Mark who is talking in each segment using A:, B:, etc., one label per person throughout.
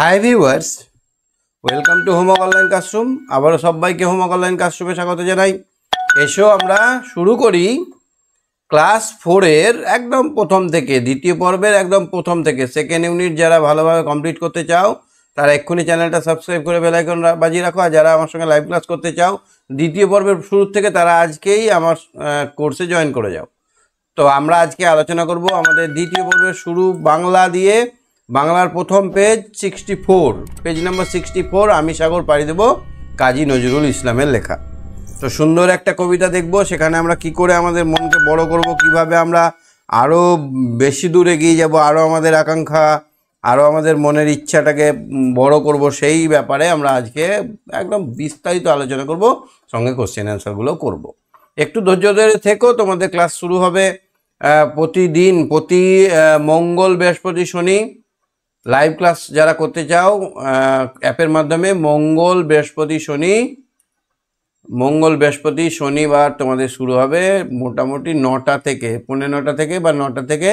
A: Hi viewers, welcome to homework online classroom. আবারও সবাইকে homework online ক্লাসরুমে স্বাগত জানাই। এসো আমরা শুরু করি ক্লাস 4-এর একদম প্রথম থেকে, দ্বিতীয় পর্বের একদম প্রথম থেকে। সেকেন্ড ইউনিট যারা ভালোভাবে কমপ্লিট করতে চাও তারা এক্ষুনি চ্যানেলটা সাবস্ক্রাইব করে বেল আইকন বাজিয়ে রাখো। আর যারা আমার সঙ্গে লাইভ ক্লাস করতে চাও দ্বিতীয় পর্বের শুরু থেকে, তারা আজকেই আমার কোর্সে জয়েন করে যাও। তো আমরা আজকে আলোচনা করব আমাদের দ্বিতীয় পর্বের শুরু বাংলা দিয়ে। বাংলার প্রথম পেজ 64, পেজ নাম্বার 64, আমি সাগর পাড়ি দেব, কাজী নজরুল ইসলামের লেখা। তো সুন্দর একটা কবিতা দেখব, সেখানে আমরা কি করে আমাদের মনকে বড় করব, কিভাবে আমরা আরও বেশি দূর এগিয়ে যাব, আরও আমাদের আকাঙ্ক্ষা, আরও আমাদের মনের ইচ্ছাটাকে বড় করব, সেই ব্যাপারে আমরা আজকে একদম বিস্তারিত আলোচনা করব, সঙ্গে কোশ্চেন অ্যান্সারগুলো করব। একটু ধৈর্য ধরে থেকো, তোমাদের ক্লাস শুরু হবে প্রতিদিন, প্রতি মঙ্গল, বৃহস্পতি, শনি। লাইভ ক্লাস যারা করতে চাও অ্যাপের মাধ্যমে মঙ্গল, বৃহস্পতি, শনিবার তোমাদের শুরু হবে মোটামুটি 9টা থেকে, 9:45 থেকে বা 9টা থেকে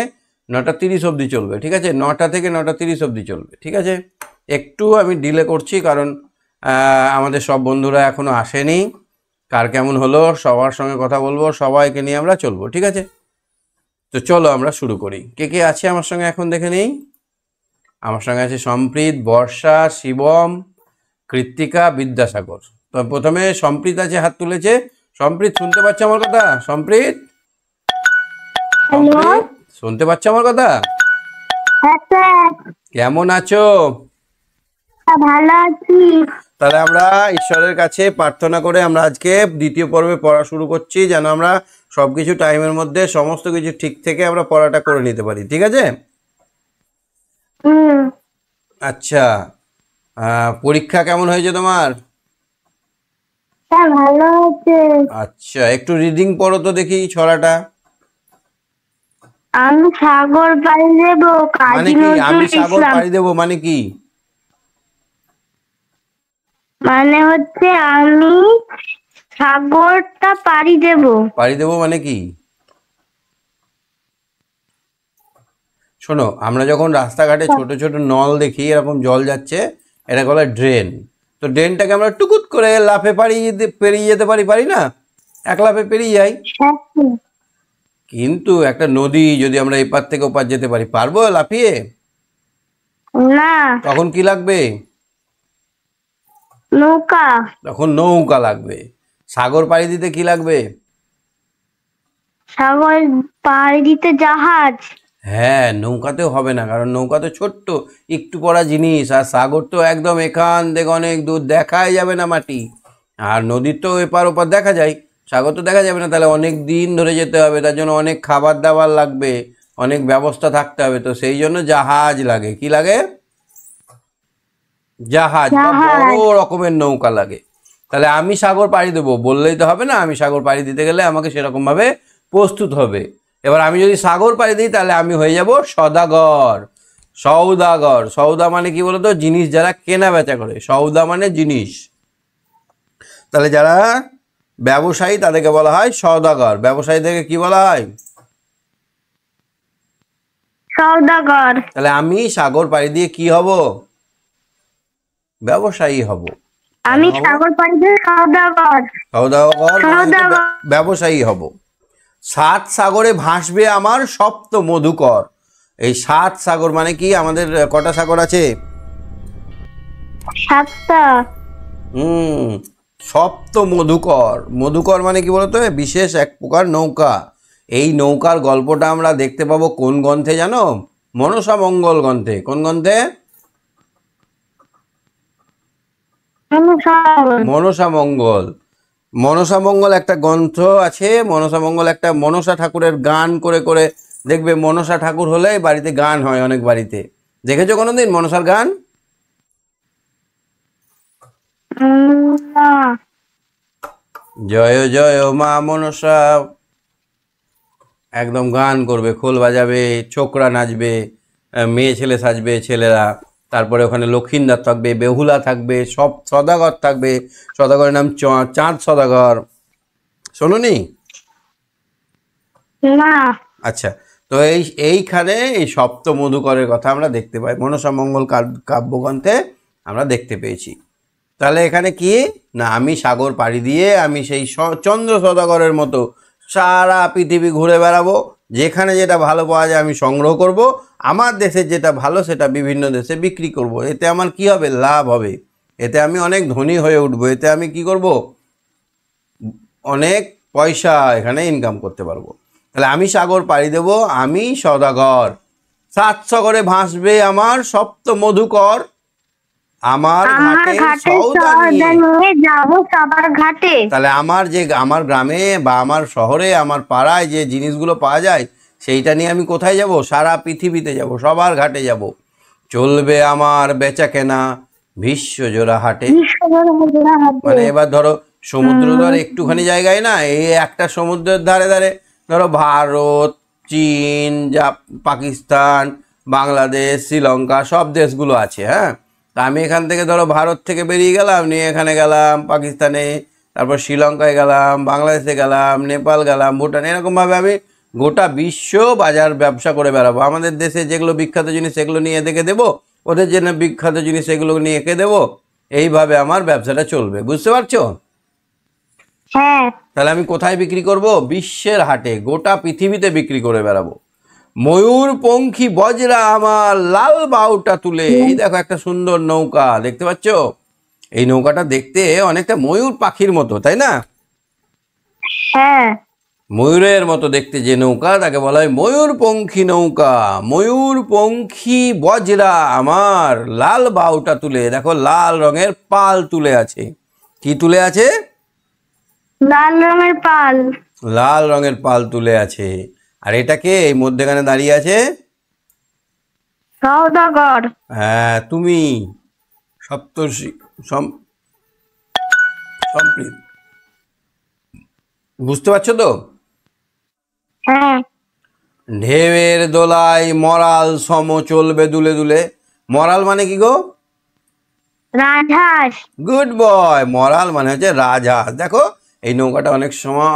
A: 9:30 অবধি চলবে। ঠিক আছে, 9টা থেকে 9:30 অবধি চলবে। ঠিক আছে, একটু আমি ডিলে করছি কারণ আমাদের সব বন্ধুরা এখনও আসেনি। কার কেমন হলো সবার সঙ্গে কথা বলবো, সবাইকে নিয়ে আমরা চলবো। ঠিক আছে, তো চলো আমরা শুরু করি। কে কে আছে আমার সঙ্গে এখন দেখে নেই। আমার সঙ্গে আছে সম্প্রীত, বর্ষা, শিবম, কৃত্তিকা, বিদ্যাসাগর। তো প্রথমে সম্প্রীত আছে, হাত তুলেছে। সম্প্রীত শুনতে পাচ্ছ আমার কথা? সম্প্রীত শুনতে পাচ্ছ আমার কথা? কেমন আছো?
B: ভালো আছি।
A: তাহলে আমরা ঈশ্বরের কাছে প্রার্থনা করে আমরা আজকে দ্বিতীয় পর্বে পড়া শুরু করছি, যেন আমরা সবকিছু টাইমের মধ্যে সমস্ত কিছু ঠিক থেকে আমরা পড়াটা করে নিতে পারি। ঠিক আছে? আচ্ছা, পরীক্ষা কেমন হয়েছে তোমার?
B: ভালো আছে।
A: আচ্ছা, একটু রিডিং পড়ো তো দেখি ছড়াটা।
B: আমি সাগর পাড়ি দেব,
A: মানে কি আমি সাগর পাড়ি দেব মানে কি?
B: মানে হচ্ছে আমি সাগরটা পাড়ি দেব।
A: পাড়ি দেব মানে কি? শোনো, আমরা যখন রাস্তাঘাটে ছোট ছোট নল দেখি, এরকম জল যাচ্ছে, এটা বলে ড্রেন। তো ড্রেনটাকে আমরা টুকুত করে লাফে পেরিয়ে যেতে পারি না? এক লাফে পেরিয়ে যাই। কিন্তু একটা নদী যদি আমরা এপার থেকে ওপার যেতে পারবো লাফিয়ে?
B: না।
A: তখন কি লাগবে?
B: নৌকা।
A: তখন নৌকা লাগবে। সাগর পাড়ি দিতে কি লাগবে?
B: সাগর পাড়ি দিতে জাহাজ।
A: হ্যাঁ, নৌকাতেও হবে না, কারণ নৌকা তো ছোট্ট একটু পড়া জিনিস, আর সাগর তো একদম এখান থেকে অনেক দূর, দেখাই যাবে না মাটি। আর নদীর তো এপার ওপার দেখা যায়, সাগর তো দেখা যাবে না। তাহলে অনেক দিন ধরে যেতে হবে, তার জন্য অনেক খাবার দাবার লাগবে, অনেক ব্যবস্থা থাকতে হবে। তো সেই জন্য জাহাজ লাগে। কি লাগে? জাহাজ বা বড় রকমের নৌকা লাগে। তাহলে আমি সাগর পাড়ি দেবো বললেই তো হবে না, আমি সাগর পাড়ি দিতে গেলে আমাকে সেরকম ভাবে প্রস্তুত হবে। এবার আমি যদি সাগর পাড়ি দিই তাহলে আমি হয়ে যাব সওদাগর। সওদা মানে কি বলতো? জিনিস যারা কেনা বেচা করে, সওদা মানে জিনিস। তাহলে যারা ব্যবসায়ী তাদেরকে বলা হয় সওদাগর। ব্যবসায়ীদেরকে কি বলা হয়?
B: সওদাগর।
A: তাহলে আমি সাগর পাড়ি দিয়ে কি হব? ব্যবসায়ী হব।
B: আমি সাগর পাড়ি দিয়ে সওদাগর
A: ব্যবসায়ী হব। 7 সাগরে ভাসবে আমার সপ্ত মধুকর। এই 7 সাগর মানে কি? আমাদের কটা সাগর আছে?
B: 7টা।
A: সপ্ত মধুকর। মধুকর মানে কি বলতো? বিশেষ এক প্রকার নৌকা। এই নৌকার গল্পটা আমরা দেখতে পাবো কোন গ্রন্থে জানো? মনসা মঙ্গল গ্রন্থে। কোন গ্রন্থে? মনসা মঙ্গল একটা গ্রন্থ আছে। মনসা মঙ্গল একটা মনসা ঠাকুরের গান করে করে দেখবে। মনসা ঠাকুর হলে বাড়িতে গান হয়, অনেক বাড়িতে। দেখেছো কোনোদিন মনসার গান? জয় জয় মা মনসা, একদম গান করবে, খোল বাজাবে, ছোকরা নাচবে, মেয়ে ছেলে সাজবে ছেলেরা। তারপরে ওখানে লক্ষিন্দর থাকবে, বেহুলা থাকবে, সব সদাগর থাকবে। সদাগরের নাম চাঁদ সদাগর। শোনোনি?
B: না।
A: আচ্ছা, তো এইখানে এই সপ্ত মধুকরের কথা আমরা দেখতে পাই, মনসা মঙ্গল কাব্যগ্রন্থে আমরা দেখতে পেয়েছি। তাহলে এখানে কি না, আমি সাগর পাড়ি দিয়ে আমি সেই চন্দ্র সদাগরের মতো সারা পৃথিবী ঘুরে বেড়াবো, যেখানে যেটা ভালো পাওয়া যায় আমি সংগ্রহ করব, আমার দেশের যেটা ভালো সেটা বিভিন্ন দেশে বিক্রি করব। এতে আমার কি হবে, লাভ হবে, এতে আমি অনেক ধনী হয়ে উঠবো, এতে আমি কি করব, অনেক পয়সা এখানে ইনকাম করতে পারবো। তাহলে আমি সাগর পাড়ি দেব, আমি সদাগর, 7 সাগরে ভাসবে আমার সপ্ত মধুকর, আমার ঘাটে সওদা নিয়ে
B: যাব সবার ঘাটে।
A: তাহলে আমার গ্রামে বা আমার শহরে আমার পাড়ায় যে জিনিসগুলো পাওয়া যায় সেইটা নিয়ে আমি কোথায় যাব, সারা পৃথিবীতে যাব, সবার ঘাটে যাব। চলবে আমার বেচা কেনা বিশ্বজোড়া হাটে। মানে এবার ধরো সমুদ্র ধারে একটুখানি জায়গায় না, এই একটা সমুদ্রের ধারে ধারে ধরো ভারত, চীন, পাকিস্তান, বাংলাদেশ, শ্রীলঙ্কা সব দেশগুলো আছে। হ্যাঁ, তা আমি এখান থেকে ধরো ভারত থেকে বেরিয়ে গেলাম, নিয়ে এখানে গেলাম পাকিস্তানে, তারপর শ্রীলঙ্কায় গেলাম, বাংলাদেশে গেলাম, নেপাল গেলাম, ভুটান, এরকমভাবে আমি গোটা বিশ্ব বাজার ব্যবসা করে বেড়াবো। আমাদের দেশে যেগুলো বিখ্যাত জিনিস সেগুলো নিয়ে এদেরকে দেবো, ওদের জন্য বিখ্যাত জিনিস সেগুলো নিয়ে এঁকে দেবো, এইভাবে আমার ব্যবসাটা চলবে। বুঝতে পারছো?
B: হ্যাঁ।
A: তাহলে আমি কোথায় বিক্রি করব, বিশ্বের হাটে, গোটা পৃথিবীতে বিক্রি করে বেড়াবো। ময়ূর পঙ্খী বজরা আমার লাল বাউটা তুলে, এই দেখো একটা সুন্দর নৌকা দেখতে পাচ্ছ, এই নৌকাটা দেখতে অনেকটা ময়ূর পাখির মতো, তাই না?
B: হ্যাঁ,
A: ময়ূরের মতো দেখতে যে নৌকা তাকে বলা হয় ময়ূর পঙ্খী নৌকা। ময়ূর পঙ্খী বজরা আমার লাল বাউটা তুলে, দেখো লাল রঙের পাল তুলে আছে। কি তুলে আছে?
B: লাল রঙের পাল।
A: লাল রঙের পাল তুলে আছে। আর এটাকে এই মধ্যেখানে দাঁড়িয়ে আছে
B: সওদাগর।
A: হ্যাঁ, তুমি সপ্তর্ষি সম্প্রীত। বুঝতে পারছো তো?
B: হ্যাঁ।
A: ঢেউয়ের দোলায় মরাল সম চলবে দুলে দুলে। মরাল মানে কি গো?
B: রাজহাঁস।
A: Good boy. মরাল মানে হচ্ছে রাজহাঁস। দেখো এই নৌকাটা অনেক সময়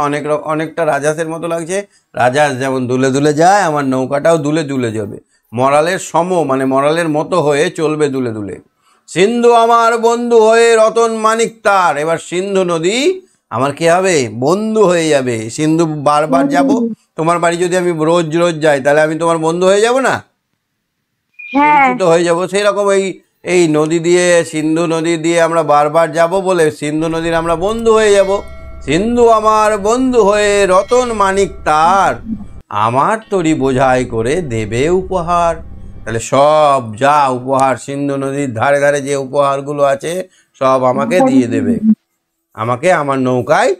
A: অনেকটা রাজহাঁসের মতো লাগছে। রাজহাঁস যেমন দুলে দুলে যায়, আমার নৌকাটাও দুলে দুলে যাবে। মরালের সম মানে মরালের মতো হয়ে চলবে দুলে দুলে। সিন্ধু আমার বন্ধু হয়ে রতন মানিক তার। এবার সিন্ধু নদী আমার কি হবে, বন্ধু হয়ে যাবে। সিন্ধু বারবার যাব, তোমার বাড়ি যদি আমি রোজ রোজ যাই তাহলে আমি তোমার বন্ধু হয়ে যাব না, পরিচিত হয়ে যাব। সেই রকম এই নদী দিয়ে, সিন্ধু নদী দিয়ে আমরা বারবার যাব বলে সিন্ধু নদীর আমরা বন্ধু হয়ে যাব। সিন্ধু আমার বন্ধু হয়ে রতন মানিক তার, আমার তরি বোঝাই করে দেবে উপহার। তাহলে সব যা উপহার সিন্ধু নদীর ধারে ধারে যে উপহারগুলো আছে সব আমাকে দিয়ে দেবে, আমাকে আমার নৌকায়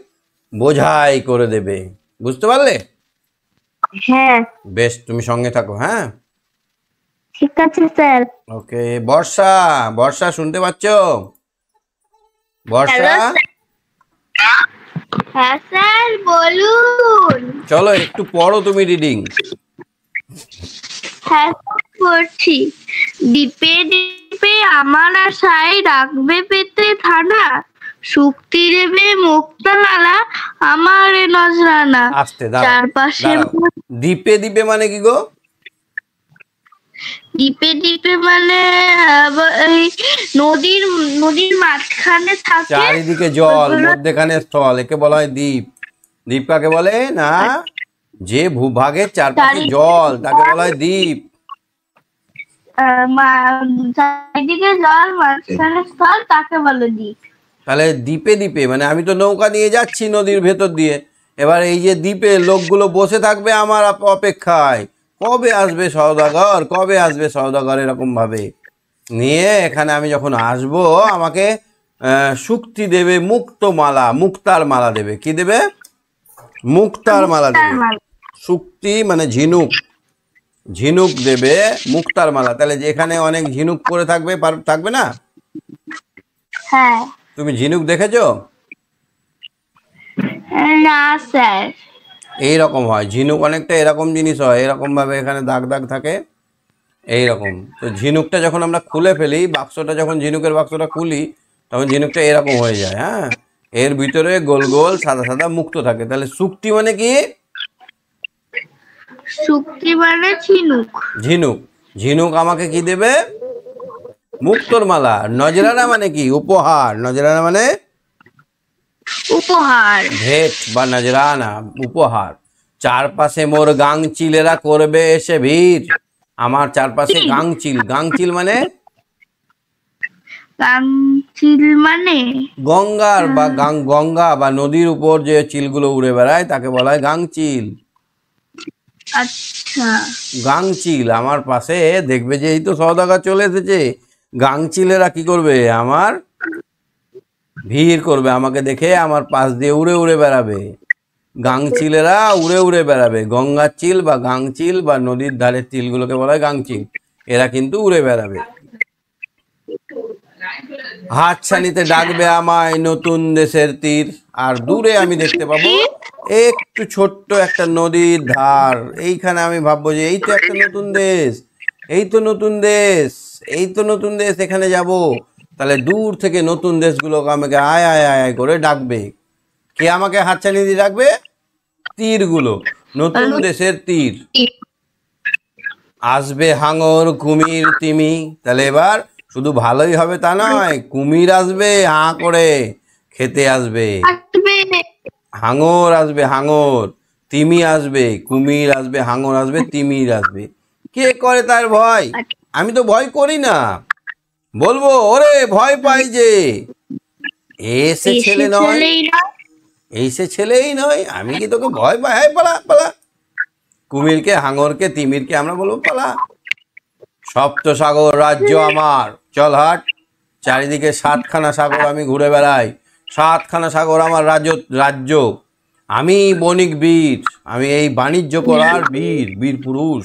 A: বোঝাই করে দেবে। বুঝতে পারলে?
B: হ্যাঁ।
A: বেশ, তুমি সঙ্গে থাকো। হ্যাঁ,
B: ঠিক আছে স্যার।
A: ওকে। বর্ষা, বর্ষা শুনতে পাচ্ছ? বর্ষা,
B: হ্যাঁ স্যার বলুন।
A: চলো একটু পড়ো তুমি রিডিং।
B: হ্যাঁ পড়ছি। দ্বীপে দ্বীপে আমার আশায় রাখবে পেতে থানা, শুক্তি দেবে মুক্তামালা আমার নজরানা।
A: আস্তে দাঁড়াও,
B: চারপাশে
A: দ্বীপে দ্বীপে মানে কি গো?
B: দ্বীপে দ্বীপে মানে এই নদীর মাঝখানে থাকে,
A: চারিদিকে জল, মধ্যেখানে স্থল, একে বলা হয় দ্বীপ। দ্বীপ কাকে বলে না, যে ভূভাগের চারপাশে জল তাকে বলা হয় দ্বীপ।
B: চারিদিকে জল মাঝখানে স্থল তাকে বলে দ্বীপ।
A: তাহলে দ্বীপে দ্বীপে মানে আমি তো নৌকা নিয়ে যাচ্ছি নদীর ভেতর দিয়ে, এবার এই যে দ্বীপে লোকগুলো বসে থাকবে আমার অপেক্ষায়, কবে আসবে সওদাগর, কবে আসবে সওদাগর, এরকম ভাবে নিয়ে এখানে আমি যখন আসব আমাকে শুক্তি দেবে, মুক্তমালা, মুক্তার মালা দেবে। কি দেবে? মুক্তার মালা দেবে। শুক্তি মানে ঝিনুক, ঝিনুক দেবে, মুক্তার মালা। তাহলে যেখানে অনেক ঝিনুক পড়ে থাকবে, থাকবে না?
B: হ্যাঁ।
A: তুমি ঝিনুক দেখেছো?
B: না স্যার।
A: এইরকম হয় ঝিনুক, অনেকটা এরকম জিনিস হয়, এরকম ভাবে এখানে দাগ দাগ থাকে এইরকম। তো ঝিনুকটা যখন আমরা খুলে ফেলি, বাক্সটা যখন ঝিনুকের বাক্সটা খুলি তখন ঝিনুকটা এরকম হয়ে যায়। হ্যাঁ, এর ভিতরে গোল গোল সাদা সাদা মুক্ত থাকে। তাহলে শুক্তি মানে কি?
B: শুক্তি মানে ঝিনুক।
A: ঝিনুক। ঝিনুক আমাকে কি দেবে? মুক্তোর মালা। নজরানা মানে কি? উপহার। নজরানা মানে
B: উপহার।
A: ভেট বা নজরানা, উপহার। চারপাশে মোর গাংচিলেরা করবে এসে ভিড়। আমার চারপাশে গাংচিল। গাংচিল মানে
B: কাঞ্চিল মানে
A: গঙ্গার বা গঙ্গা বা নদীর উপর যে চিলগুলো উড়ে বেড়ায় তাকে বলা হয় গাংচিল।
B: আচ্ছা।
A: গাংচিল আমার পাশে দেখবে যে এই তো সওদাগর চলে এসেছে, গাংচিলেরা কি করবে? আমার ভিড় করবে, আমাকে দেখে আমার পাশ দিয়ে উড়ে উড়ে বেড়াবে। গাংচিলেরা উড়ে উড়ে বেড়াবে। গঙ্গার চিল বা গাংচিল বা নদীর ধারের চিলগুলোকে বলা হয় গাংচিল। এরা কিন্তু উড়ে বেড়াবে। হাতছানিতে ডাকবে আমায় নতুন দেশের তীর। আর দূরে আমি দেখতে পাবো একটু ছোট্ট একটা নদীর ধার। এইখানে আমি ভাববো যে এই তো একটা নতুন দেশ, এই তো নতুন দেশ, এই তো নতুন দেশ, এখানে যাব। তাহলে দূর থেকে নতুন দেশগুলোকে আমাকে আয় আয় আয় আয় করে ডাকবে। কে আমাকে হাতছানি দিয়ে ডাকবে? তীরগুলো, নতুন দেশের তীর। আসবে হাঙর, কুমির, তিমি। তাহলে এবার শুধু ভালোই হবে তা নয়, কুমির আসবে হাঁ করে খেতে আসবে, হাঙর আসবে, হাঙর, তিমি আসবে, কুমির আসবে, হাঙর আসবে, তিমির আসবে। কে করে তার ভয়? আমি তো ভয় করি না। বলবো ওরে ভয় পাই যে, এসে ছেলে নয়, এইসে ছেলেই নয়, আমি কি তোকে ভয় পাই? হাই পালা পালা। কুমিরকে, হাঙরকে, তিমিরকে আমরা বলবো পালা। সপ্ত সাগর রাজ্য আমার, চল হাট। চারিদিকে 7খানা সাগর আমি ঘুরে বেড়াই, 7খানা সাগর আমার রাজ্য। আমি বণিক বীর, আমি এই বাণিজ্য করার বীর, বীর পুরুষ।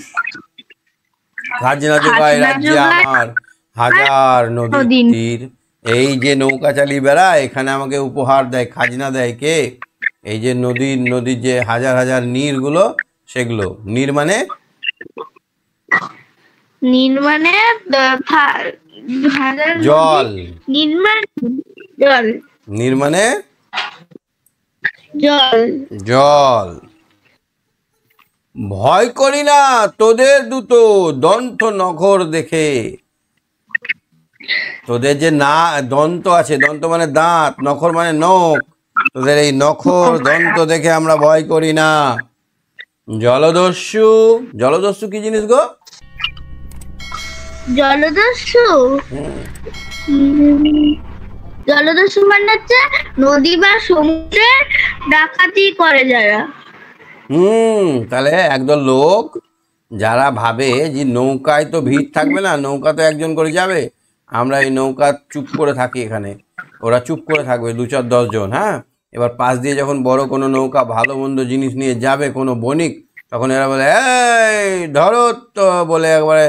A: খাজনা যোগায় রাজ্যে আমার, হাজার নদীর তীর। এই যে নৌকা চালিয়ে বেড়ায় এখানে আমাকে উপহার দেয়, খাজনা দেয় কে? এই যে নদীর যে হাজার হাজার নীরগুলো, সেগুলো। নীর মানে জল। নীর মানে জল। ভয় করি না তোদের দুটো দন্ত নখর দেখে। তোদের যে না দন্ত আছে, দন্ত মানে দাঁত, নখর মানে নখ, তোদের এই নখর দন্ত দেখে আমরা ভয় করি না। জলদস্যু। জলদস্যু কি জিনিস গো?
B: জলদস্যু, জলদস্যু মানে হচ্ছে নদী বা সমুদ্রে ডাকাতি করে যারা।
A: তাহলে একদল লোক যারা ভাবে যে নৌকায় তো ভিড় থাকবে না, নৌকা তো একজন করে যাবে, আমরা এই নৌকা চুপ করে থাকি এখানে, ওরা চুপ করে থাকবে 2-4-10 জন। হ্যাঁ, এবার পাশ দিয়ে যখন বড় কোনো নৌকা ভালো মন্দ জিনিস নিয়ে যাবে কোনো বণিক, তখন এরা বলে এই ধরো তো, বলে একবারে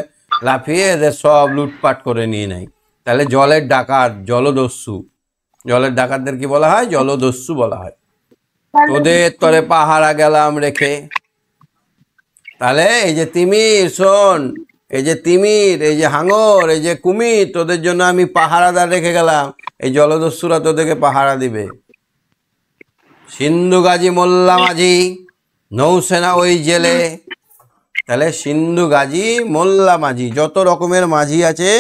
A: লাফিয়ে এদের সব লুটপাট করে নিয়ে নেয়। তাহলে জলের ডাকাত, জলদস্যু। জলের ডাকাতদের কি বলা হয়? জলদস্যু বলা হয়। তোদের তরে পাহারা গেলাম রেখে। তাহলে এই যে তিমির, শোন, এই যে তিমির, এই যে হাঙর, এই যে কুমির, তোদের জন্য আমি পাহারাদার রেখে গেলাম। এই জলদস্যুরা তোদেরকে পাহারা দিবে। সিন্ধু গাজী, মোল্লা মাঝি, নৌসেনা ওই জেলে। তাহলে সিন্ধু গাজী, মোল্লা মাঝি, যত রকমের মাঝি আছে,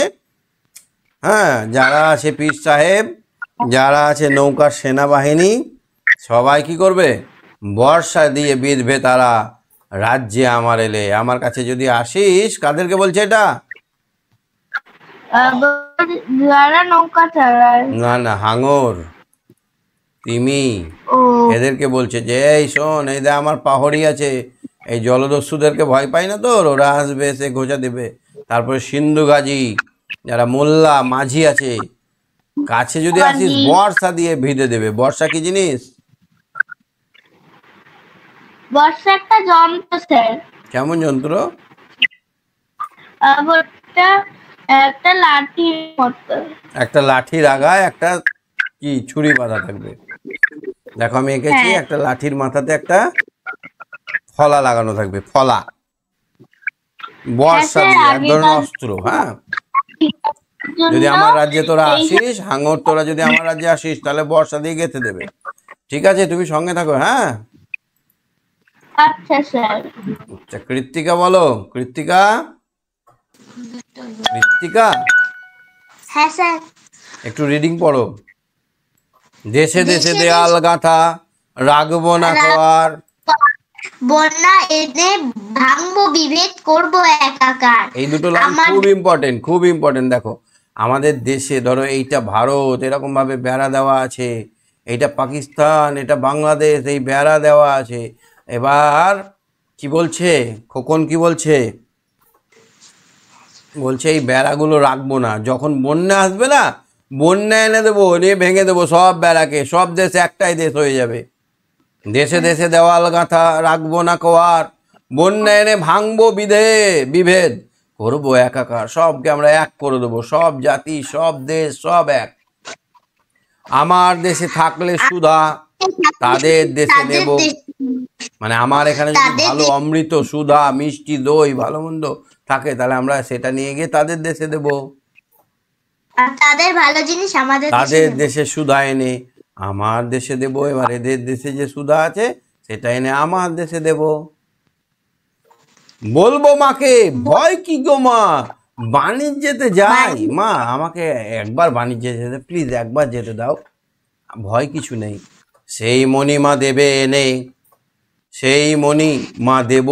A: হ্যাঁ, যারা আছে পীর সাহেব, যারা আছে নৌকার সেনাবাহিনী, সবাই কি করবে? বর্ষা দিয়ে বিঁধবে তারা রাজ্যে আমার এলে। আমার কাছে যদি আসিস, কাদেরকে বলছে এটা?
B: যারা নৌকা চালায়।
A: না না, হাঙর, তিমি, এদেরকে বলছে যে এই শোন, এই দে আমার পাহড়ি আছে, এই জলদস্যুদেরকে ভয় পাই না তোর, ওরা আসবে, এসে গোজা দেবে। তারপরে সিন্ধু গাজী, যারা মোল্লা মাঝি আছে, কাছে যদি আসিস বর্ষা দিয়ে ভিদে দেবে। বর্ষা কি জিনিস?
B: বর্ষা একটা যন্ত্র স্যার।
A: কেমন যন্ত্র?
B: একটা লাঠির মতো,
A: একটা লাঠির আগায় একটা কি ছুরি বাঁধা থাকবে। দেখো আমি এঁকেছি, একটা লাঠির মাথাতে একটা ফলা লাগানো থাকবে, ফলা। বর্ষা দিয়ে এক ধরনের অস্ত্র। হ্যাঁ, যদি আমার রাজ্যে তোরা আসিস, হাঙর তোরা যদি আমার রাজ্যে আসিস, তাহলে বর্ষা দিয়ে গেঁথে দেবে। ঠিক আছে, তুমি সঙ্গে থাকো। হ্যাঁ,
B: আচ্ছা স্যার।
A: আচ্ছা কৃত্তিকা বলো, কৃত্তিকা, কৃত্তিকা
B: হ্যাঁ স্যার।
A: একটু রিডিং পড়ো। দেশে দেশে
B: দেশে
A: দেয়াল গাঁথা, রাখবো না কর।
B: বন্যা এনে ভাঙবো বিভেদ করবো একাকার।
A: এই দুটো লাইন
B: আমার
A: খুব ইম্পর্টেন্ট, খুব ইম্পর্টেন্ট। দেখো আমাদের দেশে ধরো এইটা ভারত, এরকম ভাবে বেড়া দেওয়া আছে, এইটা পাকিস্তান, এটা বাংলাদেশ, এই বেড়া দেওয়া আছে। এবার কি বলছে খোকন, কি বলছে? বলছে এই বেড়াগুলো রাখবো না, যখন বন্যা আসবে না বন্যা এনে দেবো, নিয়ে ভেঙে দেবো সব বেড়াকে, সব দেশ একটাই দেশ হয়ে যাবে। দেশে দেশে দেওয়াল গাঁথা, রাখবো না কোয়ার, বন্যা এনে ভাঙবো বিভেদ করবো একাকার। সবকে আমরা এক করে দেবো, সব জাতি, সব দেশ, সব এক। আমার দেশে থাকলে সুধা, তাদের দেশে নেব। মানে আমার এখানে যদি ভালো অমৃত, সুধা, মিষ্টি, দই, ভালো মন্দ থাকে, তাহলে আমরা সেটা নিয়ে গিয়ে তাদের দেশে দেব।
B: আর তাদের ভালো জিনিস আমাদের
A: তাদের দেশে সুধা এনে আমার দেশে দেব। এবার এদের দেশে যে সুধা আছে সেটা এনে আমার দেশে দেব। বলবো মাকে, ভয় কি গো মা, বাণিজ্যেতে যাই। মা আমাকে একবার বাণিজ্যে যেতে, প্লিজ একবার যেতে দাও, ভয় কিছু নেই। সেই মণি মা দেবে এনে, সেই মণি মা দেব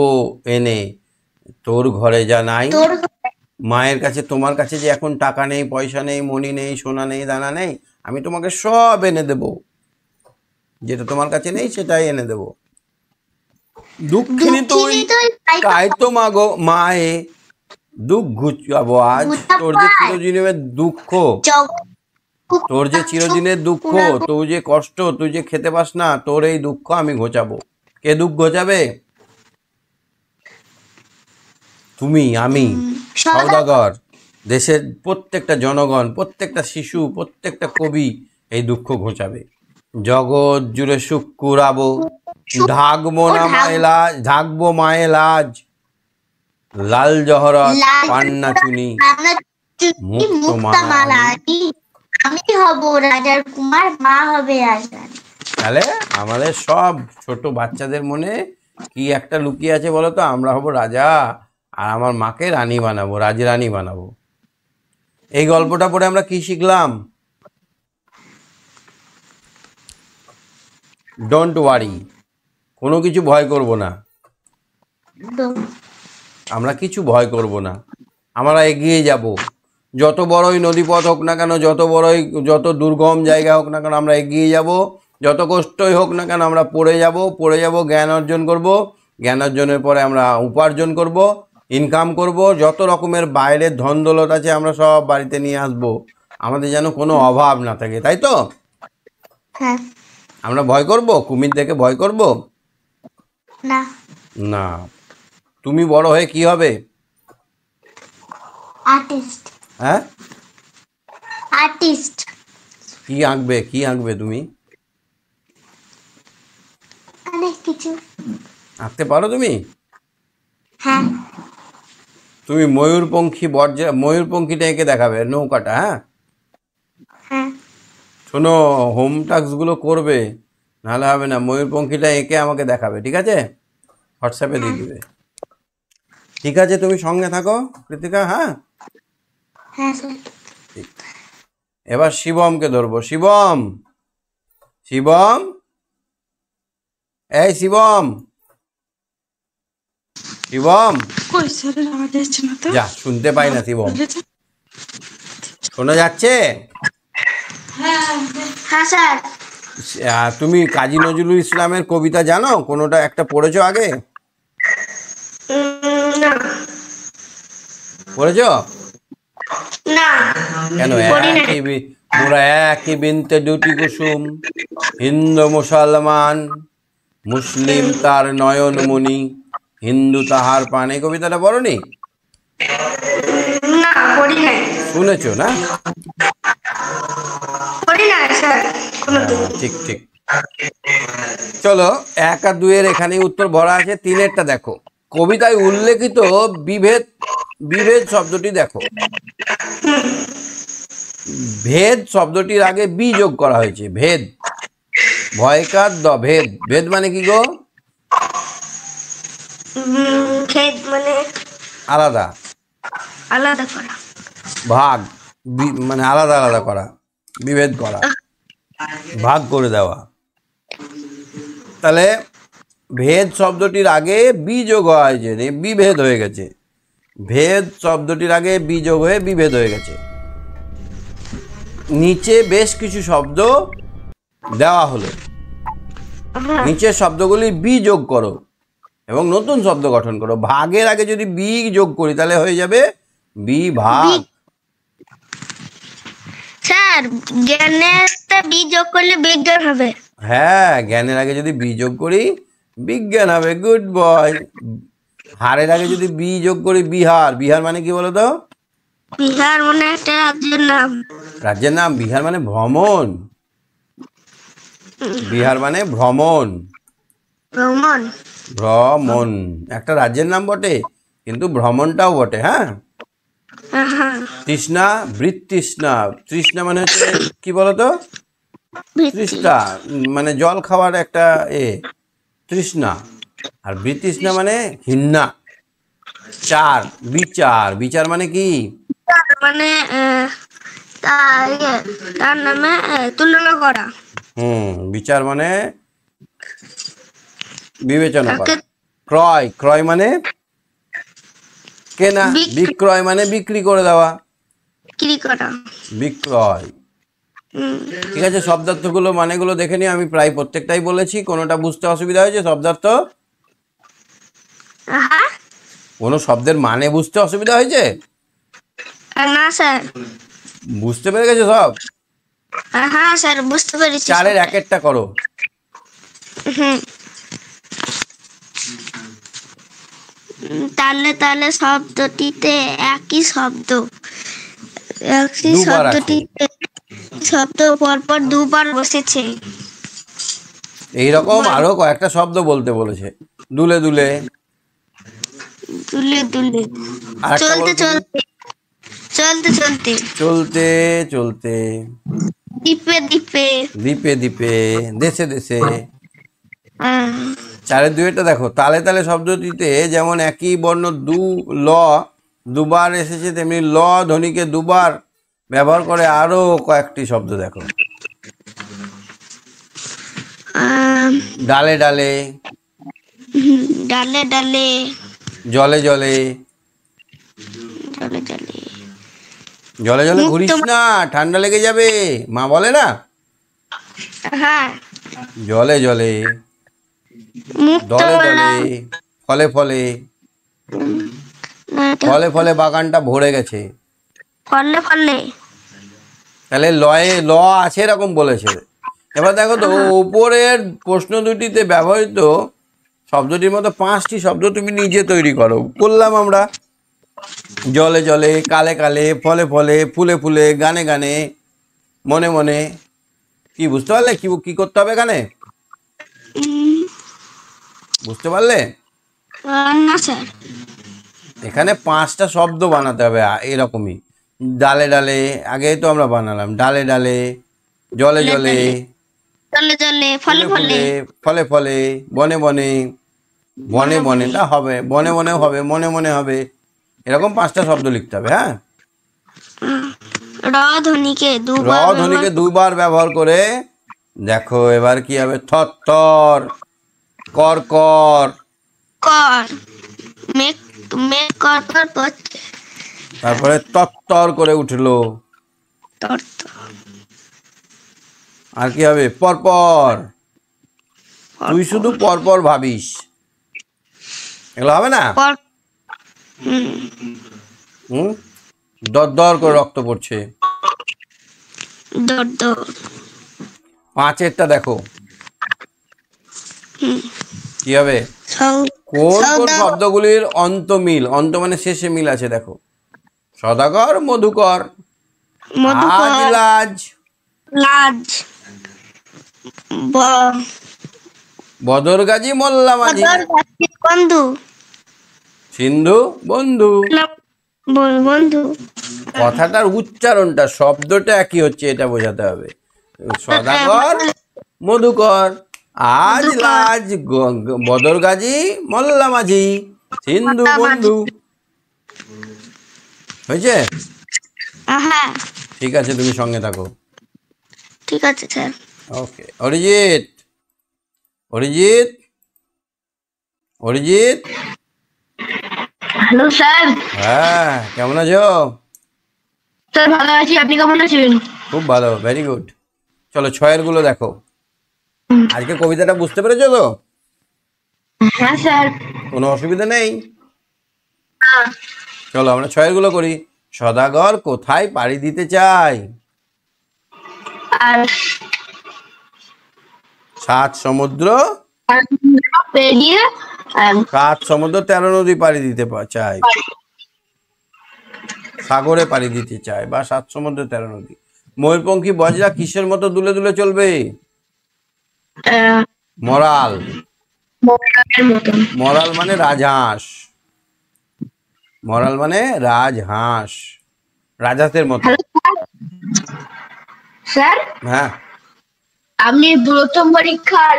A: এনে, তোর ঘরে যা নাই। মায়ের কাছে, তোমার কাছে যে এখন টাকা নেই, পয়সা নেই, মণি নেই, সোনা নেই, দানা নেই, আমি তোমাকে সব এনে দেব। যেটা তোমার কাছে নেই সেটাই এনে দেব। দুঃখিনী তুই তাই তো মাগো মায়ে, দুঃখ ঘুচাবো আজ। তোর যে চিরদিনের দুঃখ, তোর যে চিরদিনের দুঃখ, তোর যে কষ্ট, তুই যে খেতে পাস না, তোর এই দুঃখ আমি ঘোচাবো। কে দুঃখ ঘোচাবে? তুমি, আমি, সওদাগর, দেশের প্রত্যেকটা জনগণ, প্রত্যেকটা শিশু, প্রত্যেকটা কবি এই দুঃখ ঘোচাবে। জগৎ জুড়ে সুখ কুড়াবো, ঢাকবো না মায়ের লাজ, ঢাকবো মায়ের লাজ। লাল জহরত পান্না চুনি, মুক্ত মালা,
B: আমি হব রাজার কুমার, মা হবে আজাদ।
A: তাহলে আমাদের সব ছোট বাচ্চাদের মনে কি একটা লুকিয়ে আছে বলো তো? আমরা হব রাজা, আর আমার মাকে রানী বানাবো, রাজরানী বানাবো। এই গল্পটা পড়ে আমরা কি শিখলাম? ডোন্ট ওয়ারি, কোনো কিছু ভয় করব না। আমরা কিছু ভয় করব না, আমরা এগিয়ে যাব। যত বড়ই নদীপথ হোক না কেন, যত দুর্গম জায়গা হোক না কেন, আমরা এগিয়ে যাব। যত কষ্টই হোক না কেন আমরা পড়ে যাব, জ্ঞান অর্জন করব। জ্ঞান অর্জনের পরে আমরা উপার্জন করব, ইনকাম করব। যত রকমের বাইরের ধন দৌলত আছে আমরা সব বাড়িতে নিয়ে আসব। আমাদের যেন কোনো অভাব না থাকে, তাই তো?
B: হ্যাঁ।
A: আমরা ভয় করব? কুমির দেখে ভয় করব
B: না।
A: না। তুমি বড় হয়ে কি হবে?
B: আর্টিস্ট।
A: হ্যাঁ,
B: আর্টিস্ট।
A: কি আঁকবে, কি আঁকবে তুমি?
B: অনেক কিছু
A: আঁকতে পারো তুমি?
B: হ্যাঁ।
A: তুমি ময়ূরপঙ্খীটা এঁকে দেখাবে, নৌকাটা। হ্যাঁ
B: হ্যাঁ।
A: শোনো, হোম টাস্কগুলো করবে, নাহলে হবে না। ময়ূরপঙ্খীটা এঁকে আমাকে দেখাবে, ঠিক আছে? হোয়াটসঅ্যাপে দিয়ে দিবে। ঠিক আছে, তুমি সঙ্গে থাকো কৃতিকা। হ্যাঁ
B: হ্যাঁ স্যার।
A: এবার শিবমকে ধরবো। শিবম, শিবম, এই শিবম, শিবম,
C: কই স্যারের আওয়াজ আসছে না তো?
A: যা, শুনতে পাই না। শিবম, শোনা যাচ্ছে?
B: হ্যাঁ স্যার।
A: তুমি কাজী নজরুল ইসলামের কবিতা জানো? কোনোটা একটা পড়েছো আগে?
B: না।
A: পড়েছো?
B: না।
A: কেন? মোরা একই বিনতে দুটি কুসুম, হিন্দু মুসলমান, মুসলিম তার নয়নমণি, হিন্দু তাহার পানে। কবিতাটা পড়োনি?
B: না, পড়ি নাই।
A: শুনেছো না?
B: পড়ি না স্যার।
A: ঠিক ঠিক। চলো, 1 আর 2 এর এখানে উত্তর ভরা আছে। 3-এরটা দেখো। কবিতায় উল্লেখিত বিভেদ, বিভেদ শব্দটি দেখো। ভেদ শব্দটির আগে বি যোগ করা হয়েছে। ভেদ, ভয়কার দ, ভেদ। ভেদ মানে কি গো?
B: খেদ মানে
A: আলাদা,
B: আলাদা করা।
A: ভাগ, মানে আলাদা আলাদা করা, বিভেদ করা, ভাগ করে দেওয়া। তাহলে ভেদ শব্দটির আগে বি যোগ হয়েছে, বিভেদ হয়ে গেছে। ভেদ শব্দটির আগে বি যোগ হয়ে বিভেদ হয়ে গেছে। নিচে বেশ কিছু শব্দ দেওয়া হলো, নিচের শব্দগুলি বি যোগ করো এবং নতুন শব্দ গঠন করো। ভাগের আগে যদি বি যোগ করি তাহলে হয়ে যাবে বিভাগ।
B: স্যার জ্ঞানের বি যোগ করলে বিজ্ঞান হবে।
A: হ্যাঁ, জ্ঞানের আগে যদি বি যোগ করি বিজ্ঞান হবে। Good boy. হারের আগে যদি বি যোগ করি বিহার। বিহার মানে কি বলো তো?
B: বিহার মানে একটা রাজ্যের নাম।
A: রাজ্যের নাম? বিহার মানে ভ্রমণ। বিহার মানে ভ্রমণ।
B: ভ্রমণ,
A: ভ্রমণ একটা রাজ্যের নাম বটে, কিন্তু ভ্রমণটাও বটে। হ্যাঁ। তৃষ্ণা, বৃত্তৃষ্ণা। তৃষ্ণা মানে হচ্ছে কি বলতো? তৃষ্ণা মানে জল খাওয়ার একটা তৃষ্ণা। আর বৃতৃষ্ণা মানে হিন্না। চার, বিচার। বিচার মানে কি?
B: মানে তার নামে তুলনা করা।
A: বিচার মানে বিবেচনা করা। ক্রয়, ক্রয় মানে কেনা। বিক্রয় মানে বিক্রি করে দেওয়া।
B: বিক্রি করা,
A: বিক্রয়। ঠিক আছে, শব্দার্থগুলো মানেগুলো দেখে নিই। আমি প্রায় প্রত্যেকটাই বলেছি। কোনোটা বুঝতে অসুবিধা হয়েছে? শব্দার্থ কোনো শব্দের মানে বুঝতে অসুবিধা হয়েছে?
B: না স্যার।
A: বুঝতে পেরে গেছো সব?
B: হ্যাঁ স্যার, বুঝতে পেরেছি।
A: চারের এক একটা করো।
B: তাহলে তাহলে শব্দটিতে একই শব্দ, একই
A: দুবার আছে।
B: শব্দটিতে শব্দ পরপর দুবার বসেছে।
A: এইরকম আরো কয়েকটা শব্দ বলতে বলেছে। দুলে দুলে,
B: দুলে দুলে,
A: আরেকটা
B: চলতে
A: বলো তুমি।
B: চলতে, চলতে চলতে,
A: চলতে চলতে,
B: দ্বীপে দ্বীপে,
A: দ্বীপে দ্বীপে, দেশে দেশে।
B: আহ,
A: চারের দুইটা দেখো। তালে তালে শব্দটিতে যেমন একই বর্ণ দু ল দুবার এসেছে, তেমনি ল ধ্বনিকে দুবার ব্যবহার করে আরো কয়েকটি শব্দ দেখো। ডালে ডালে,
B: ডালে ডালে,
A: জলে জলে।
B: জলে জলে,
A: জলে জলে ঘুরিস না, ঠান্ডা লেগে যাবে, মা বলে না?
B: হ্যাঁ।
A: জলে জলে, দলে দলে, ফলে ফলে। ফলে ফলে বাগানটা ভরে গেছে।
B: ফলে ফলে,
A: তাহলে লয়ে ল আছে এরকম বলেছে। এবার দেখো তো, উপরের প্রশ্ন দুটিতে ব্যবহৃত শব্দটির মতো 5টি শব্দ তুমি নিজে তৈরি করো। করলাম আমরা। জলে জলে, কালে কালে, ফলে ফলে, ফুলে ফুলে, গানে গানে, মনে মনে। কি বুঝতে পারলে কি কি করতে হবে এখানে? বুঝতে পারলে?
B: না স্যার।
A: এখানে 5টা শব্দ বানাতে হবে এরকমই। ডালে ডালে আগেই তো আমরা বানালাম। ডালে ডালে, জলে জলে,
B: জলে জলে, ফলে ফলে,
A: ফলে ফলে, বনে বনে, বনে বনেটা হবে, বনে বনে হবে, মনে মনে হবে। এরকম 5টা শব্দ লিখতে হবে। হ্যাঁ।
B: র ধ্বনিকে
A: দুবার ব্যবহার করে দেখো এবার কি হবে। থরথর, কর কর,
B: কর, মেঘ মেঘ কর কর করছে।
A: তারপরে তত্তর করে উঠলো। আর কি হবে? পরপর। তুই শুধু পরপর ভাবিস, এগুলো হবে না? দর দর করে রক্ত পড়ছে। 5এরটা দেখো কি হবে। কোন কোন শব্দগুলির অন্ত মিল? অন্ত মানে শেষে মিল আছে দেখো। সদাগর, মধুকর, আজ লাজ,
B: লাজ,
A: বদর গাজী, মোল্লা মাঝি,
B: বন্ধু,
A: সিন্ধু, বন্ধু।
B: বন্ধু।
A: কথাটার উচ্চারণটা, শব্দটা একই হচ্ছে, এটা বোঝাতে হবে। সদাগর, মধুকর, আজ লাজ বদর গাজী মোল্লা মাঝি সিন্ধু বন্ধু। হয়েছে?
B: হ্যাঁ
A: ঠিক আছে, তুমি সঙ্গে থাকো।
B: ঠিক আছে sir.
A: Okay. Arijit, Arijit, Arijit.
B: Hello sir.
A: হ্যাঁ, কেমন আছো?
B: স্যার ভালো আছি, আপনি কেমন আছেন?
A: খুব ভালো, ভেরি গুড। চলো ছয়ের গুলো দেখো। আজকে কবিতাটা বুঝতে পেরেছো তো?
B: হ্যাঁ স্যার।
A: কোনো অসুবিধা নেই? চলো আমরা ছয়ের গুলো করি। সদাগর কোথায় পাড়ি দিতে চায়?
B: আর
A: সাত সমুদ্র,
B: পেরিয়ে
A: 7 সমুদ্র 13 নদী পাড়ি দিতে চায়, সাগরে পাড়ি দিতে চায়, বা 7 সমুদ্র 13 নদী। ময়ূরপঙ্খী বজরা কিসের মতো দুলে দুলে চলবে? মরাল।
B: মতন।
A: মরাল মানে রাজহাঁস। মরাল মানে রাজহাঁস, রাজাতের মতো।
B: Hello sir.
A: হ্যাঁ,
B: আপনি প্রথম পরীক্ষার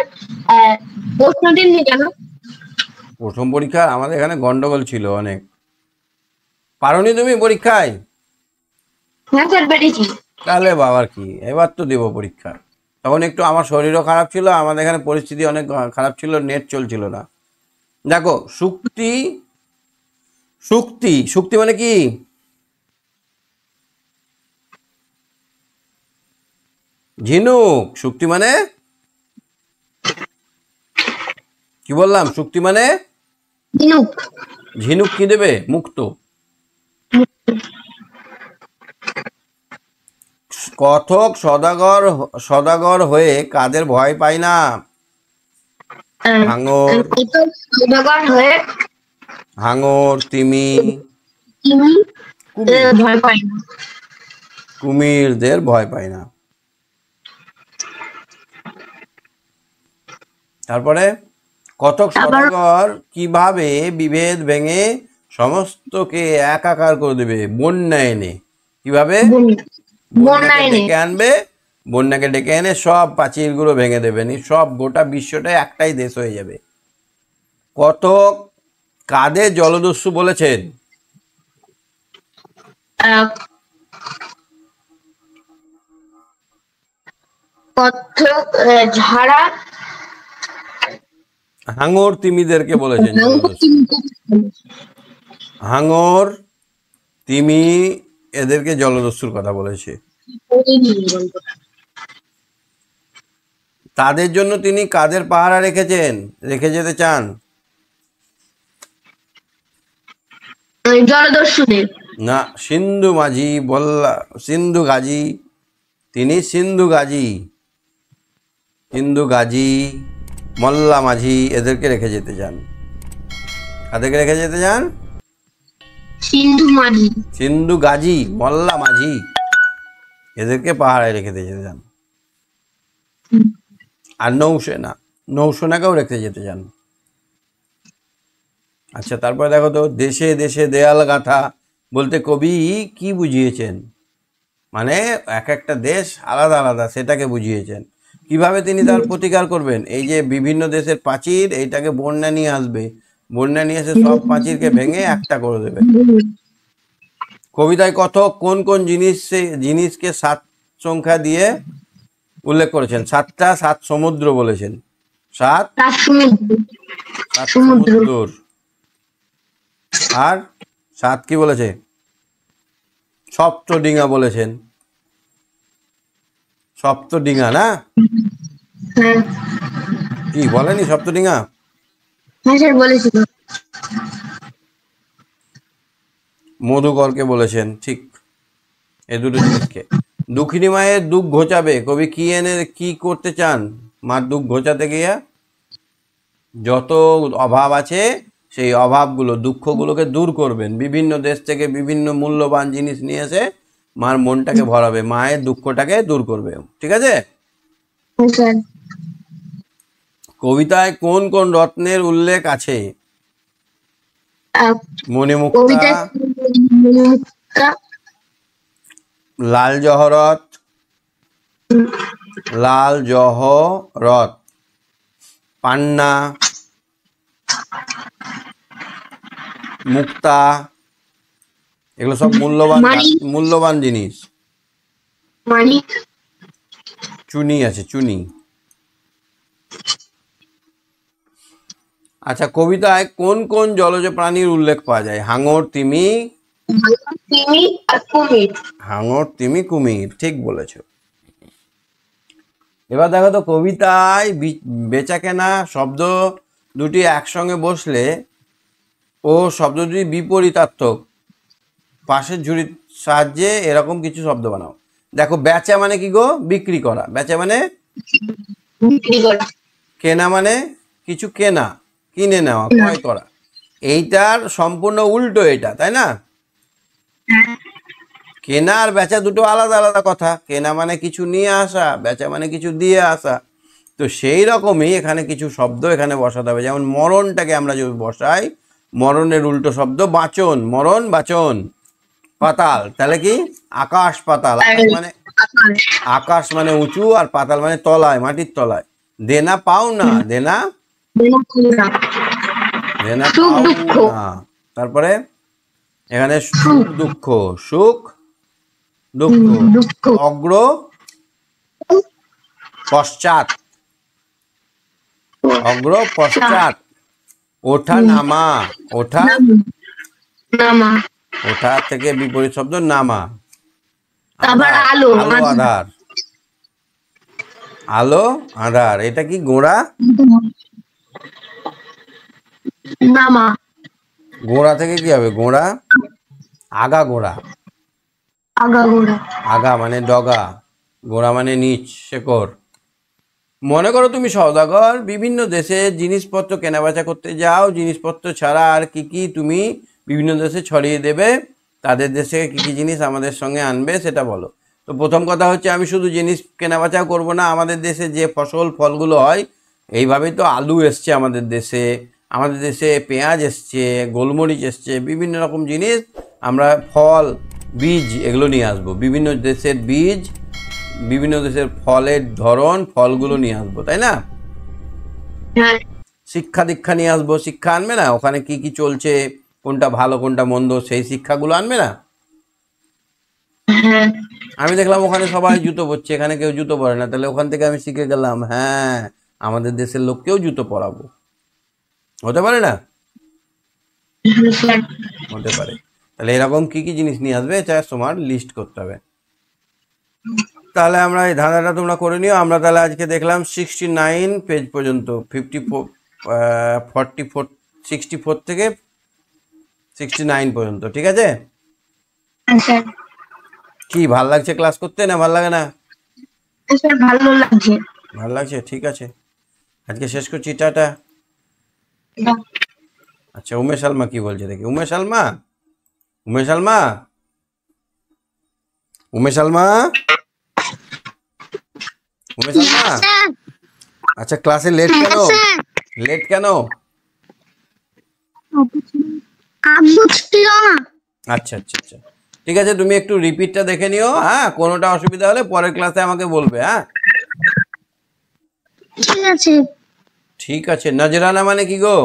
B: প্রশ্ন দিননি কেন?
A: প্রথম পরীক্ষা আমাদের এখানে গন্ডগোল ছিল অনেক। পারোনি তুমি পরীক্ষায়?
B: হ্যাঁ স্যার পেরেছি।
A: তাহলে বাবার কি, এবার তো দেবো পরীক্ষা। তখন একটু আমার শরীরও খারাপ ছিল, আমাদের এখানে পরিস্থিতি অনেক খারাপ ছিল, নেট চলছিল না। দেখো, শুক্তি, শুক্তি, শুক্তি মানে কি? ঝিনুক। শুক্তি মানে কি বললাম? শুক্তি মানে
B: ঝিনুক।
A: ঝিনুক কি দেবে? মুক্ত। কথক সদাগর, সদাগর হয়ে কাদের ভয় পায় না? হাঙর,
B: সদাগর হয়ে
A: হাঙর, তিমি,
B: তুমি
A: কুমির।
B: ভয় পাই না।
A: কুমিরদের ভয় পায় না। তারপরে কথক সদাগর কিভাবে বিভেদ ভেঙে সমস্তকে একাকার করে দেবে? বন্যা এনে। কিভাবে? বন্যাকে ডেকে আনবে, বন্যাকে ডেকে এনে সব প্রাচীরগুলো ভেঙে দেবে, সব গোটা বিশ্বটা একটাই দেশ হয়ে যাবে। কথক কাদের জলদস্যু বলেছেন?
B: কচ্ছপ ঝাড়া
A: হাঙর তিমিদেরকে বলেছেন জলদস্যু। হাঙর, তিমি এদেরকে জলদস্যুর কথা বলেছে। তাদের জন্য তিনি কাদের পাহারা রেখেছেন, রেখে যেতে চান?
B: জলদস্যুদের।
A: না, সিন্ধু মাঝি বল্লা, সিন্ধু গাজী, তিনি সিন্ধু গাজী, সিন্ধু গাজী, মোল্লা মাঝি এদেরকে রেখে যেতে চান। কাদেরকে রেখে যেতে চান?
B: সিন্ধু মাঝি,
A: সিন্ধু গাজী, মোল্লা মাঝি এদেরকে পাহাড়ে রেখে যেতে চান। আর নৌসেনা, নৌসেনাকেও রেখে যেতে চান। আচ্ছা, তারপরে দেখো তো, দেশে দেশে দেয়াল গাঁথা বলতে কবি কি বুঝিয়েছেন? মানে এক একটা দেশ আলাদা আলাদা, সেটাকে বুঝিয়েছেন। কিভাবে তিনি তার প্রতিকার করবেন? এই যে বিভিন্ন দেশের প্রাচীর, এইটাকে বন্যা নিয়ে আসবে, বন্যা নিয়ে এসে সব প্রাচীরকে ভেঙে একটা করে দেবে। কবিতায় কথক কোন কোন জিনিসকে 7 সংখ্যা দিয়ে উল্লেখ করেছেন? 7টা 7 সমুদ্র বলেছেন। 7 সমুদ্র। আর 7 কি বলেছে? সপ্তডিঙা বলেছেন। সপ্তডিঙা না? কি বলেনি সপ্তডিঙা?
B: বলেছিল।
A: মধুকরকে বলেছেন, ঠিক। এ দুটো জিনিসকে। দুঃখিনী মায়ের দুঃখ ঘোচাবে কবি কি এনে কি করতে চান? মার দুঃখ ঘোচাতে গিয়ে যত অভাব আছে সেই অভাবগুলো, দুঃখগুলোকে দূর করবেন। বিভিন্ন দেশ থেকে বিভিন্ন মূল্যবান জিনিস নিয়ে এসে মার মনটাকে ভরাবে, মায়ের দুঃখটাকে দূর করবে। ঠিক আছে? কবিতায় কোন কোন রত্নের উল্লেখ আছে? মণিমুক্তা, লাল জহরত, লাল জহরত, পান্না, মুক্তা, এগুলো সব মূল্যবান জিনিস।
B: মানিক,
A: চুনি আছে, চুনি। আচ্ছা, কবিতায় কোন কোন জলজ প্রাণীর উল্লেখ পাওয়া যায়? হাঙর, তিমি,
B: তিমি আর কুমির।
A: হাঙর, তিমি, কুমির, ঠিক বলেছো। এবার দেখো তো, কবিতায় বেচাকেনা শব্দ দুটি একসঙ্গে বসলে ও শব্দ দুটি বিপরীতার্থক পাশের ঝুড়ির সাহায্যে এরকম কিছু শব্দ বানাও। দেখো, বেচা মানে কি গো? বিক্রি করা। বেচা মানে
B: বিক্রি করা।
A: কেনা মানে কিছু কেনা, কিনে নেওয়া, ক্রয় করা। এইটার সম্পূর্ণ উল্টো এটা, তাই না? কেনা আর বেচা দুটো আলাদা আলাদা কথা। কেনা মানে কিছু নিয়ে আসা, বেচা মানে কিছু দিয়ে আসা। তো সেই রকমই এখানে কিছু শব্দ এখানে বসাতে হবে। যেমন মরণটাকে আমরা যদি বসাই, মরণের উল্টো শব্দ বাচন, মরণ বাচন। পাতাল তাহলে কি? আকাশ পাতাল। আকাশ মানে উঁচু, আর পাতাল মানে তলায়, মাটির তলায়। দেনা পাওনা, দেনা দেনা পাওনা। তারপরে এখানে সুখ দুঃখ, সুখ দুঃখ। অগ্র পশ্চাৎ, অগ্র পশ্চাৎ। ওঠা নামা, ওঠা
B: নামা।
A: ওঠা থেকে বিপরীত শব্দ নামা।
B: তারপর আলো,
A: আলো আধার, আলো আধার। এটা কি? গোড়া,
B: নামা।
A: গোড়া থেকে কি হবে? গোড়া, আগা গোড়া।
B: আগা গোড়া।
A: আগা মানে ডগা, গোড়া মানে নিচ, শেকড়। মনে করো তুমি সওদাগর, বিভিন্ন দেশে জিনিসপত্র কেনাবেচা করতে যাও। জিনিসপত্র ছাড়া আর কি কি তুমি বিভিন্ন দেশে ছড়িয়ে দেবে? তাদের দেশে কি কি জিনিস আমাদের সঙ্গে আনবে সেটা বলো। তো প্রথম কথা হচ্ছে, আমি শুধু জিনিস কেনাবেচাও করবো না, আমাদের দেশে যে ফলগুলো হয়, এইভাবেই তো আলু এসছে আমাদের দেশে, আমাদের দেশে পেঁয়াজ এসছে, গোলমরিচ এসছে, বিভিন্ন রকম জিনিস। আমরা ফল, বীজ এগুলো নিয়ে আসবো। বিভিন্ন দেশের বীজ, বিভিন্ন দেশের ফলের ধরন, ফলগুলো নিয়ে আসবো, তাই না? শিক্ষা দীক্ষা নিয়ে আসবো। শিক্ষা আনবে না? ওখানে কি কি চলছে, কোনটা ভালো কোনটা মন্দ, সেই শিক্ষাগুলো আনবে না? আমি দেখলাম ওখানে সবাই জুতো পরছে, এখানে কেউ জুতো পরে না, তাহলে ওখান থেকে আমি শিখে গেলাম, হ্যাঁ আমাদের দেশের লোককেও জুতো পরাবো। হতে পারে না? হতে পারে। তাহলে এরকম কি কি জিনিস নিয়ে আসবে এটা তোমার লিস্ট করতে হবে। তাহলে আমরা এই ধাঁধাটা তোমরা করে নিও। আমরা তাহলে আজকে দেখলাম 69 পেজ পর্যন্ত, 64 থেকে 69 পর্যন্ত, ঠিক আছে? কি ভাল লাগছে ক্লাস করতে, না ভাল লাগে না?
B: ভালো লাগছে।
A: ভাল লাগছে, ঠিক আছে। আজকে শেষ করছি, টাটা। আচ্ছা, উমেশ আলমা কি বলছে দেখি। উমেশ আলমা, উমেশ আলমা, উমেশ আলমা, উমেশ আলমা। আচ্ছা, ক্লাসে লেট কেন? লেট কেন? আচ্ছা আচ্ছা আচ্ছা, ঠিক আছে। তুমি একটু রিপিটটা দেখে নিও, হ্যাঁ? কোনোটা অসুবিধা হলে পরের ক্লাসে আমাকে বলবে, হ্যাঁ?
B: ঠিক আছে।
A: ঠিক আছে। নজরানা মানে কি গো?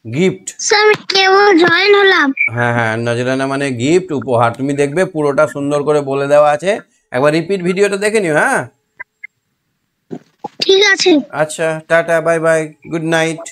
A: গিফট।
B: স্যার আমি কেবল জয়েন হলাম।
A: হ্যাঁ হ্যাঁ, নজরানা মানে গিফট, উপহার। তুমি দেখবে পুরোটা সুন্দর করে বলে দেওয়া আছে, একবার রিপিট ভিডিওটা দেখে নিও, হ্যাঁ?
B: ঠিক আছে।
A: আচ্ছা, tata, bye bye, good night.